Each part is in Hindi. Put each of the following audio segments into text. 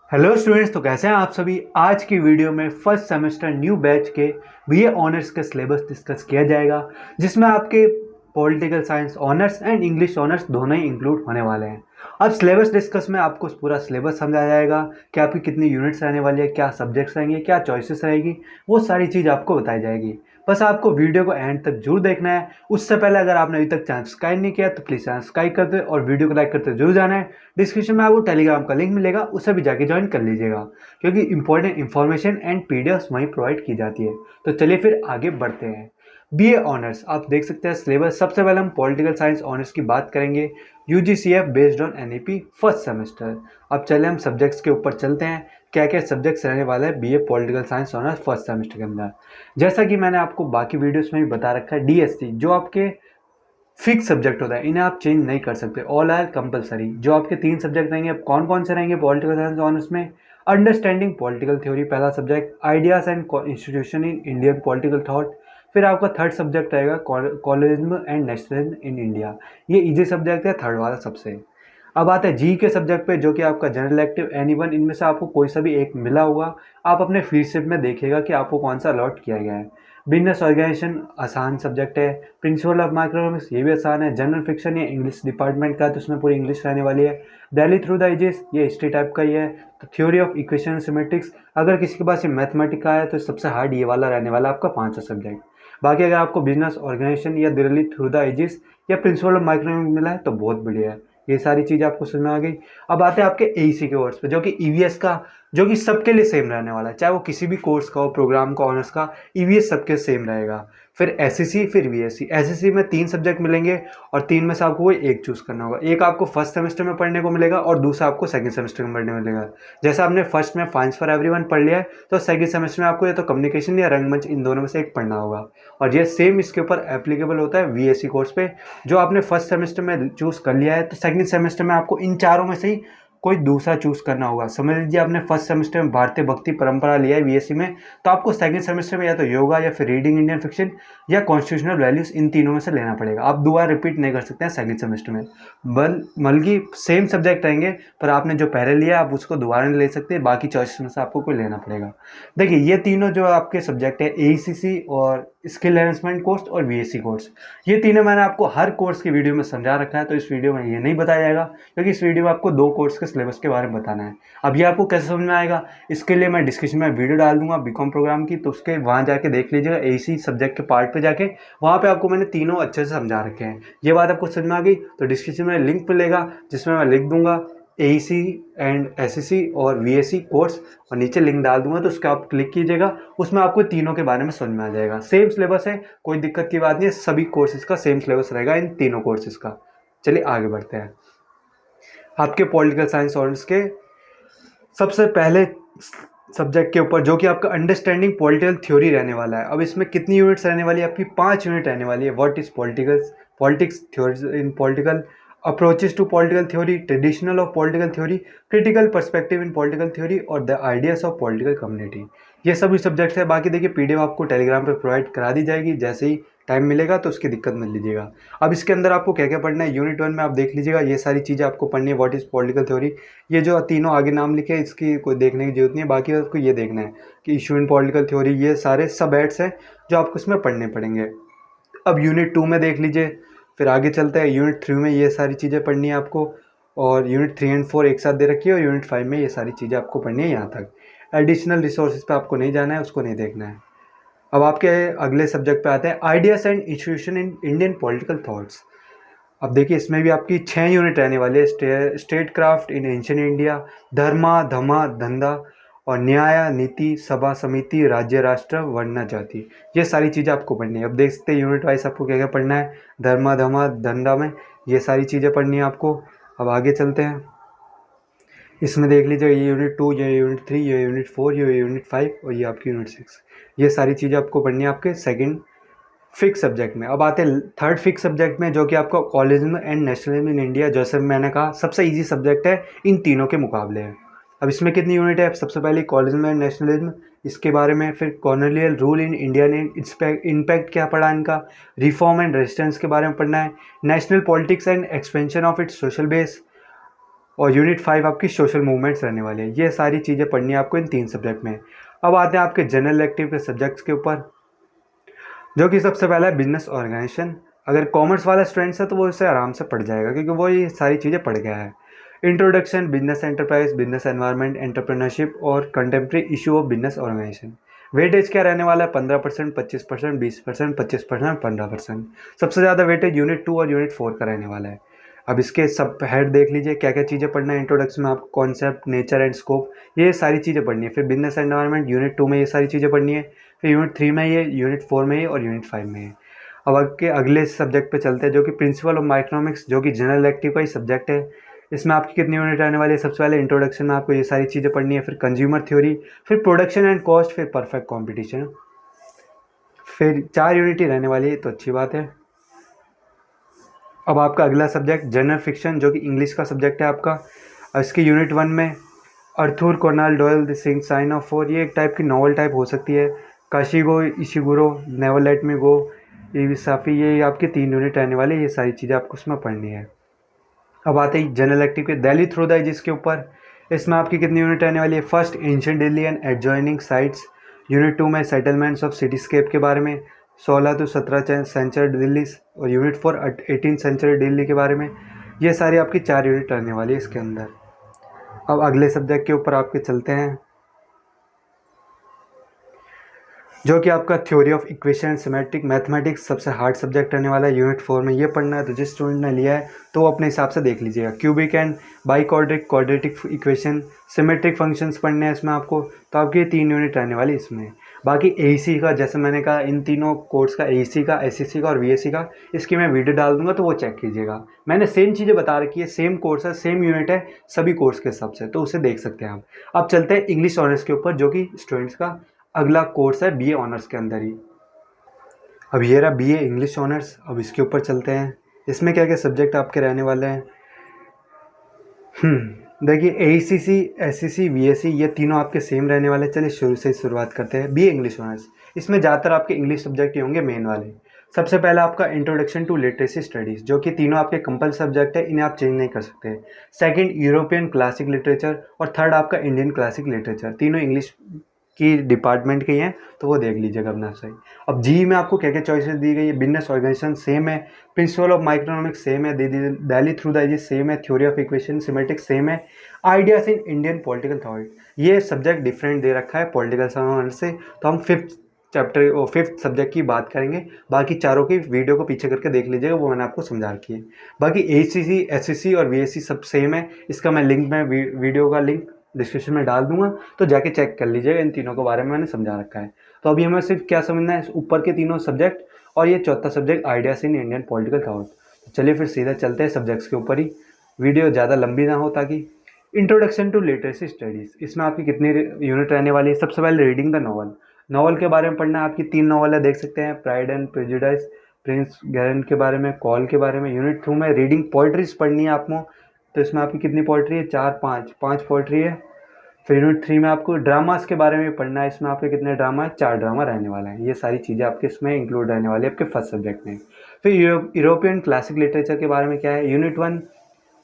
हेलो स्टूडेंट्स, तो कैसे हैं आप सभी। आज की वीडियो में फर्स्ट सेमेस्टर न्यू बैच के बीए ऑनर्स का सिलेबस डिस्कस किया जाएगा, जिसमें आपके political science honours and English honours दोनों ही इंक्लूड होने वाले हैं। अब सिलेबस डिस्कस में आपको पूरा सिलेबस समझाया जाएगा कि आपकी कितनी यूनिट्स रहने वाली है, क्या सब्जेक्ट्स रहेंगे, क्या चॉइसेस रहेगी, वो सारी चीज़ आपको बताई जाएगी। बस आपको वीडियो को एंड तक जरूर देखना है। उससे पहले अगर आपने अभी तक चैनल सब्सक्राइब नहीं किया तो प्लीज़ चैनल सब्सक्राइब कर दे और वीडियो को लाइक करते जरूर जाना है। डिस्क्रिप्शन में आपको टेलीग्राम का लिंक मिलेगा, उसे भी जाके ज्वाइन कर लीजिएगा, क्योंकि इंपॉर्टेंट इन्फॉर्मेशन एंड पीडीएफ्स वहीं प्रोवाइड की जाती है। तो चलिए फिर आगे बढ़ते हैं। बीए ऑनर्स आप देख सकते हैं सिलेबस। सबसे पहले हम पॉलिटिकल साइंस ऑनर्स की बात करेंगे, UGCF based on NEP first semester. अब चले हम सब्जेक्ट्स के ऊपर चलते हैं, क्या क्या सब्जेक्ट्स रहने वाले हैं BA political science honours first semester के अंदर। जैसा कि मैंने आपको बाकी वीडियोस में भी बता रखा है, डीएससी जो आपके फिक्स सब्जेक्ट होता है, इन्हें आप चेंज नहीं कर सकते, ऑल आर कंपलसरी। जो आपके 3 सब्जेक्ट रहेंगे, अब कौन कौन से रहेंगे पॉलिटिकल साइंस ऑनर्स में? अंडरस्टैंडिंग पॉलिटिकल थ्योरी पहला subject, ideas and institution in Indian political thought. फिर आपका थर्ड सब्जेक्ट रहेगा colonialism and nationalism in India. ये इजी सब्जेक्ट है, थर्ड वाला सबसे। अब आते हैं जी के सब्जेक्ट पे, जो कि आपका जनरल इलेक्टिव एनी वन, इनमें से आपको कोई सा भी एक मिला हुआ, आप अपने फीडशिप में देखिएगा कि आपको कौन सा अलॉट किया गया है। बिजनेस ऑर्गेनाइजेशन आसान सब्जेक्ट है। प्रिंसिपल ऑफ माइक्रोइकोनॉमिक्स ये भी आसान है। जनरल फिक्शन ये इंग्लिश डिपार्टमेंट का है, तो उसमें पूरी इंग्लिश रहने वाली है। दिल्ली थ्रू द एजेस ये हिस्ट्री टाइप का ही है। तो थ्योरी ऑफ इक्वेशन सिमेट्रिक्स, अगर किसी के पास ये मैथमेटिक का है तो सबसे हार्ड ये वाला रहने वाला आपका 5वां सब्जेक्ट। बाकी अगर आपको बिजनेस ऑर्गेनाइजेशन या दिल्ली थ्रू द एजेस या प्रिंसिपल ऑफ माइक्रोइकोनॉमिक्स मिला है तो बहुत बढ़िया है। ये सारी चीज़ आपको समझ में आ गई। अब आते हैं आपके एईसी के कोर्स पे, जो कि ईवीएस का, जो कि सबके लिए सेम रहने वाला है, चाहे वो किसी भी कोर्स का हो, प्रोग्राम का, ऑनर्स का, ईवीएस सबके सेम रहेगा। फिर एसएससी, फिर वीएससी। एसएससी में 3 सब्जेक्ट मिलेंगे और 3 में से आपको कोई एक चूज करना होगा। एक आपको फर्स्ट सेमेस्टर में पढ़ने को मिलेगा और दूसरा आपको सेकंड सेमेस्टर में पढ़ने मिलेगा। जैसा आपने फर्स्ट में फाइनेंस फॉर एवरीवन पढ़ लिया है, तो सेकंड सेमेस्टर में आपको या तो कम्युनिकेशन या रंगमंच, इन दोनों में से एक पढ़ना होगा। और ये सेम इसके ऊपर एप्लीकेबल होता है वीएससी कोर्स पे। जो आपने फर्स्ट सेमेस्टर में चूज कर लिया है, तो सेकंड सेमेस्टर में आपको इन चारों में से ही कोई दूसरा चूज करना होगा। समझ लीजिए आपने फर्स्ट सेमेस्टर में भारतीय भक्ति परंपरा लिया है बीएससी में, तो आपको सेकंड सेमेस्टर में या तो योगा या फिर रीडिंग इंडियन फिक्शन या कॉन्स्टिट्यूशनल वैल्यूज, इन तीनों में से लेना पड़ेगा। आप दोबारा रिपीट नहीं कर सकते हैं सेकंड सेमेस्टर में। बल्कि सेम सब्जेक्ट रहेंगे, पर आपने जो पहले लिया आप उसको दोबारा नहीं ले सकते, बाकी चॉइस में से आपको कोई लेना पड़ेगा। देखिए ये तीनों जो आपके सब्जेक्ट है, एईसीसी और स्किल एनहांसमेंट कोर्स और वीएससी कोर्स, ये तीनों मैंने आपको हर कोर्स की वीडियो में समझा रखा है, तो इस वीडियो में ये नहीं बताया जाएगा, क्योंकि इस वीडियो में आपको 2 कोर्स के सिलेबस के बारे में बताना है। अब ये आपको कैसे समझ में आएगा, इसके लिए मैं डिस्क्रिप्शन में वीडियो डाल दूंगा बीकॉम प्रोग्राम की, तो उसके वहाँ जाके देख लीजिएगा। एसी सब्जेक्ट के पार्ट पे जाके वहाँ पे आपको मैंने तीनों अच्छे से समझा रखे हैं। ये बात आपको समझ में आ गई, तो डिस्क्रिप्शन में लिंक मिलेगा जिसमें मैं लिख दूंगा एईसी एंड एसएससी और वीएससी कोर्स, और नीचे लिंक डाल दूंगा, तो उसका आप क्लिक कीजिएगा, उसमें आपको तीनों के बारे में समझ में आ जाएगा। सेम सिलेबस है, कोई दिक्कत की बात नहीं है, सभी कोर्सेज का सेम सिलेबस रहेगा इन तीनों कोर्सेज का। चलिए आगे बढ़ते हैं। आपके पॉलिटिकल साइंस ऑनर्स के सबसे पहले सब्जेक्ट के ऊपर, जो कि आपका अंडरस्टैंडिंग पॉलिटिकल थ्योरी रहने वाला है। अब इसमें कितनी यूनिट्स रहने वाली है? आपकी 5 यूनिट रहने वाली है। What is politics theory in political, approaches to political theory, traditional of political theory, critical perspective in political theory और the ideas of political community. ये सभी सब्जेक्ट्स है। बाकी देखिए पीडीएफ आपको टेलीग्राम पे प्रोवाइड करा दी जाएगी, जैसे ही टाइम मिलेगा, तो उसकी दिक्कत मत लीजिएगा। अब इसके अंदर आपको क्या क्या पढ़ना है, यूनिट 1 में आप देख लीजिएगा, ये सारी चीज़ें आपको पढ़नी है। व्हाट इज पॉलिटिकल थ्योरी, ये जो तीनों आगे नाम लिखे हैं इसकी कोई देखने की जरूरत नहीं है। बाकी आपको ये देखना है कि इशू इन पॉलिटिकल थ्योरी, ये सारे सब एड्स हैं जो आपको इसमें पढ़ने पड़ेंगे। अब यूनिट 2 में देख लीजिए, फिर आगे चलते हैं। यूनिट 3 में ये सारी चीज़ें पढ़नी है आपको, और यूनिट 3 एंड 4 एक साथ दे रखी है, और यूनिट 5 में ये सारी चीज़ें आपको पढ़नी है यहाँ तक। एडिशनल रिसोर्सेज पे आपको नहीं जाना है, उसको नहीं देखना है। अब आपके अगले सब्जेक्ट पे आते हैं, ideas and institution in Indian political thoughts. अब देखिए इसमें भी आपकी 6 यूनिट रहने वाली है। Statecraft in ancient India, dharma dhamma धंधा और न्याय नीति सभा समिति राज्य राष्ट्र वर्ण जाति, ये सारी चीज़ें आपको पढ़नी है। अब देख सकते हैं यूनिट वाइज आपको क्या क्या पढ़ना है। धर्मा धमा धंधा में ये सारी चीज़ें पढ़नी है आपको। अब आगे चलते हैं, इसमें देख लीजिए ये यूनिट 2, ये यूनिट 3, ये यूनिट 4, ये यूनिट 5 और ये आपकी यूनिट 6। ये सारी चीज़ें आपको पढ़नी है आपके सेकंड फिक्स सब्जेक्ट में। अब आते हैं थर्ड फिक्स सब्जेक्ट में, जो कि आपका कॉलेजिज्म एंड नेशनलिज्म इन इंडिया, जैसे मैंने कहा सबसे इजी सब्जेक्ट है इन तीनों के मुकाबले है। अब इसमें कितनी यूनिट है? सबसे पहले कॉलेजिज्म एंड नेशनलिज्म, इसके बारे में। फिर कॉलोनियल रूल इन इंडिया ने इम्पैक्ट क्या पढ़ा इनका, रिफॉर्म एंड रेजिस्टेंस के बारे में पढ़ना है, national politics and expansion of its social base, और यूनिट 5 आपकी सोशल मूवमेंट्स रहने वाली है। ये सारी चीज़ें पढ़नी है आपको इन 3 सब्जेक्ट में। अब आते हैं आपके जनरल इलेक्टिव के सब्जेक्ट्स के ऊपर, जो कि सबसे पहला है बिजनेस ऑर्गेनाइजेशन। अगर कॉमर्स वाला स्टूडेंट्स है तो वो इसे आराम से पढ़ जाएगा, क्योंकि वो ये सारी चीज़ें पढ़ गया है। Introduction, business enterprise, business environment, entrepreneurship और contemporary issue of business organisation. Weightage क्या रहने वाला है? 15%, 25%, 20%, 25%, 15%। सबसे ज़्यादा वेटेज यूनिट 2 और यूनिट 4 का रहने वाला है। अब इसके सब हेड देख लीजिए, क्या क्या चीज़ें पढ़ना है। इंट्रोडक्शन में आपको कॉन्सेप्ट, नेचर एंड स्कोप, ये सारी चीज़ें पढ़नी है। फिर बिजनेस एनवायरनमेंट यूनिट 2 में ये सारी चीज़ें पढ़नी है। फिर यूनिट 3 में ये, यूनिट 4 में ये और यूनिट 5 में ये। अब आपके अगले सब्जेक्ट पे चलते हैं, जो कि प्रिंसिपल ऑफ माइक्रोनॉमिक्स, जो कि जनरल इलेक्टिव का ही सब्जेक्ट है। इसमें आपकी कितनी यूनिट आने वाली है? सबसे पहले इंट्रोडक्शन में आपको ये सारी चीज़ें पढ़नी है। फिर कंज्यूमर थ्योरी, फिर प्रोडक्शन एंड कॉस्ट, फिर परफेक्ट कॉम्पिटिशन। फिर 4 यूनिट ही रहने वाली है, तो अच्छी बात है। अब आपका अगला सब्जेक्ट जनरल फिक्शन, जो कि इंग्लिश का सब्जेक्ट है आपका। इसकी यूनिट 1 में Arthur Conan Doyle the sing sign of four, ये एक टाइप की नॉवल टाइप हो सकती है। Kazuo Ishiguro, never let me go, इविसाफी, ये आपके 3 यूनिट रहने वाले। ये सारी चीज़ें आपको उसमें पढ़नी है। अब आते ही जनरल एक्टिव के दिल्ली थ्रू द एजेस के ऊपर। इसमें आपकी कितनी यूनिट रहने वाली है? First, ancient Delhi and adjoining sites. Unit 2 में सेटलमेंट्स ऑफ सिटीस्केप के बारे में, 16 to 17 सेंचुरी दिल्ली। और यूनिट 4 18 सेंचुरी दिल्ली के बारे में। ये सारी आपकी 4 यूनिट रहने वाली है इसके अंदर। अब अगले सब्जेक्ट के ऊपर आपके चलते हैं, जो कि आपका theory of equation and symmetric mathematics, सबसे हार्ड सब्जेक्ट रहने वाला है। यूनिट 4 में ये पढ़ना है, तो जिस स्टूडेंट ने लिया है तो वो अपने हिसाब से देख लीजिएगा। Cubic and biquadratic quadratic equation, symmetric functions पढ़ने हैं इसमें आपको, तो आपकी 3 यूनिट रहने वाली इसमें। बाकी एईसी का, जैसे मैंने कहा, इन तीनों कोर्स का, एईसी का, एसईसी का और वीएससी का, इसकी मैं वीडियो डाल दूंगा, तो वो चेक कीजिएगा। मैंने सेम चीज़ें बता रखी है, सेम कोर्स है, सेम यूनिट है सभी कोर्स के हिसाब से, तो उसे देख सकते हैं आप। अब चलते हैं इंग्लिश ऑनर्स के ऊपर, जो कि स्टूडेंट्स का अगला कोर्स है बीए ऑनर्स के अंदर ही। अब ये रहा बीए इंग्लिश ऑनर्स। अब इसके ऊपर चलते हैं, इसमें क्या क्या सब्जेक्ट आपके रहने वाले हैं। देखिए, एईसीसी, एससीसी, वीएससी, ये तीनों आपके सेम रहने वाले हैं। चलिए शुरू से ही शुरुआत करते हैं। बीए इंग्लिश ऑनर्स, इसमें ज़्यादातर आपके इंग्लिश सब्जेक्ट ही होंगे मेन वाले। सबसे पहला आपका इंट्रोडक्शन टू लिटरेसी स्टडीज़, जो कि तीनों आपके कंपल्सरी सब्जेक्ट है, इन्हें आप चेंज नहीं कर सकते। Second, European classic literature. और थर्ड आपका इंडियन क्लासिक लिटरेचर। तीनों इंग्लिश की डिपार्टमेंट के हैं, तो वो देख लीजिएगा अपना सही। अब जी में आपको क्या क्या चॉइसेस दी गई है? बिजनेस ऑर्गेनाइजेशन सेम है, प्रिंसिपल ऑफ माइक्रोनॉमिक्स सेम है, Delhi through the ages same है, theory of equation symmetric same है, ideas in Indian political thought, ये सब्जेक्ट डिफरेंट दे रखा है पॉलिटिकल साइंस से। तो हम फिफ्थ सब्जेक्ट की बात करेंगे। बाकी चारों की वीडियो को पीछे करके देख लीजिएगा, वो मैंने आपको समझा रखी है। बाकी एसीसी, एससीसी और वीएससी सब सेम है। इसका मैं लिंक में वीडियो का लिंक डिस्क्रिप्शन में डाल दूंगा, तो जाके चेक कर लीजिएगा। इन तीनों के बारे में मैंने समझा रखा है। तो अभी हमें सिर्फ क्या समझना है, ऊपर के तीनों सब्जेक्ट और ये चौथा subject ideas in Indian political thought. तो चलिए फिर सीधा चलते हैं सब्जेक्ट्स के ऊपर ही, वीडियो ज़्यादा लंबी ना हो। ताकि इंट्रोडक्शन टू लिटरेसी स्टडीज़, इसमें आपकी कितनी यूनिट रहने वाली है? सबसे पहले रीडिंग द नॉवल, नॉवल के बारे में पढ़ना है। आपकी 3 नॉवल है, देख सकते हैं, pride and prejudice, Prince Garand के बारे में, कॉल के बारे में। यूनिट 2 में रीडिंग पोइट्रीज पढ़नी है आपको, तो इसमें आपकी कितनी पोइट्री है? 4 5 पोइट्री है। फिर यूनिट 3 में आपको ड्रामास के बारे में पढ़ना है। इसमें आपके कितने ड्रामा है? 4 ड्रामा रहने वाला है। ये सारी चीज़ें आपके इसमें इंक्लूड रहने वाली है आपके फर्स्ट सब्जेक्ट में। फिर यूरोपियन क्लासिक लिटरेचर के बारे में क्या है? यूनिट 1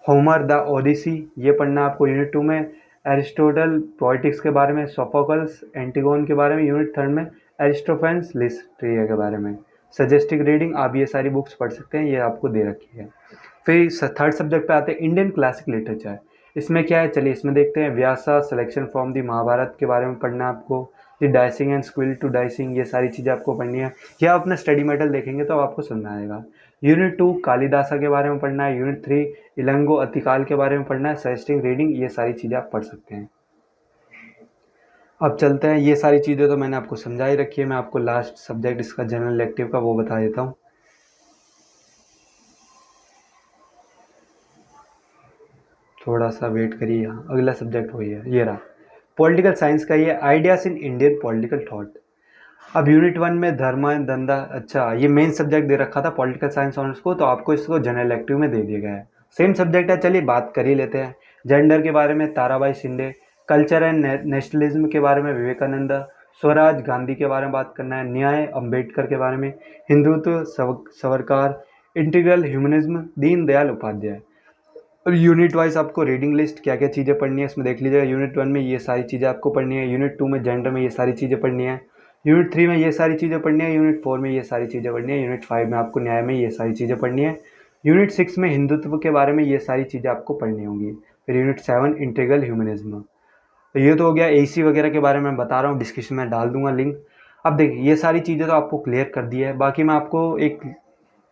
होमर द ओडिसी, ये पढ़ना है आपको। यूनिट 2 में एरिस्टोटल पोइटिक्स के बारे में, सोफोकल्स, एंटिगोन के बारे में। यूनिट 3 में एरिस्टोफेंस लिस्ट्रिया के बारे में। सजेस्टिव रीडिंग, आप ये सारी बुक्स पढ़ सकते हैं, ये आपको दे रखी है। फिर थर्ड सब्जेक्ट पे आते हैं, इंडियन क्लासिक लिटरेचर। इसमें क्या है, चलिए इसमें देखते हैं। Vyasa, selection from the Mahabharata के बारे में पढ़ना है आपको। The dicing and sequel to dicing, ये सारी चीज़ें आपको पढ़नी है। या अपना स्टडी मेटल देखेंगे तो आपको समझ आएगा। यूनिट 2 कालिदासा के बारे में पढ़ना है। यूनिट 3 इलंगो अतिकाल के बारे में पढ़ना है। सजेस्टिंग रीडिंग, ये सारी चीज़ें आप पढ़ सकते हैं। अब चलते हैं, ये सारी चीज़ें तो मैंने आपको समझा ही रखी है। मैं आपको लास्ट सब्जेक्ट इसका जनरल इलेक्टिव का वो बता देता हूँ। थोड़ा सा वेट करिए, यहाँ अगला सब्जेक्ट वही है, ये रहा पॉलिटिकल साइंस का, ये ideas in Indian political thought. अब यूनिट 1 में धर्म धंधा, अच्छा ये मेन सब्जेक्ट दे रखा था पॉलिटिकल साइंस ऑनर्स को, तो आपको इसको जनरल इलेक्टिव में दे दिया गया है। सेम सब्जेक्ट है, चलिए बात कर ही लेते हैं। जेंडर के बारे में Tarabai Shinde, culture and nationalism के बारे में विवेकानंद, स्वराज गांधी के बारे में बात करना है। न्याय अंबेडकर के बारे में। Hindutva Savarkar, integral humanism Deendayal Upadhyaya. और यूनिट वाइज आपको रीडिंग लिस्ट क्या क्या चीज़ें पढ़नी है इसमें देख लीजिएगा। यूनिट 1 में ये सारी चीज़ें आपको पढ़नी है, यूनिट 2 में जेंडर में ये सारी चीज़ें पढ़नी है, यूनिट 3 में ये सारी चीज़ें पढ़नी है, यूनिट 4 में ये सारी चीज़ें पढ़नी है, यूनिट 5 में आपको न्याय में ये सारी चीज़ें पढ़नी है, यूनिट 6 में हिंदुत्व के बारे में ये सारी चीज़ें आपको पढ़नी होंगी। फिर यूनिट 7 इंटीग्रल ह्यूमनिज्म। तो ये तो हो गया एसी वगैरह के बारे में बता रहा हूँ, डिस्क्रिप्शन में डाल दूंगा लिंक। अब देखिए ये सारी चीज़ें तो आपको क्लियर कर दी है, बाकी मैं आपको एक,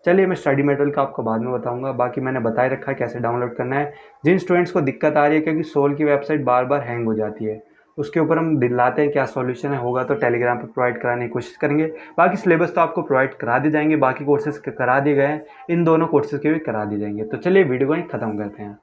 चलिए मैं स्टडी मटेरियल का आपको बाद में बताऊंगा, बाकी मैंने बताए रखा है कैसे डाउनलोड करना है। जिन स्टूडेंट्स को दिक्कत आ रही है क्योंकि सोल की वेबसाइट बार बार हैंग हो जाती है, उसके ऊपर हम दिलाते हैं क्या सॉल्यूशन है, होगा तो टेलीग्राम पर प्रोवाइड कराने की कोशिश करेंगे। बाकी सिलेबस तो आपको प्रोवाइड करा दिए जाएंगे, बाकी कोर्सेज करा दिए गए हैं, इन दोनों कोर्सेज के भी करा दिए जाएंगे। तो चलिए वीडियो को ही ख़त्म करते हैं।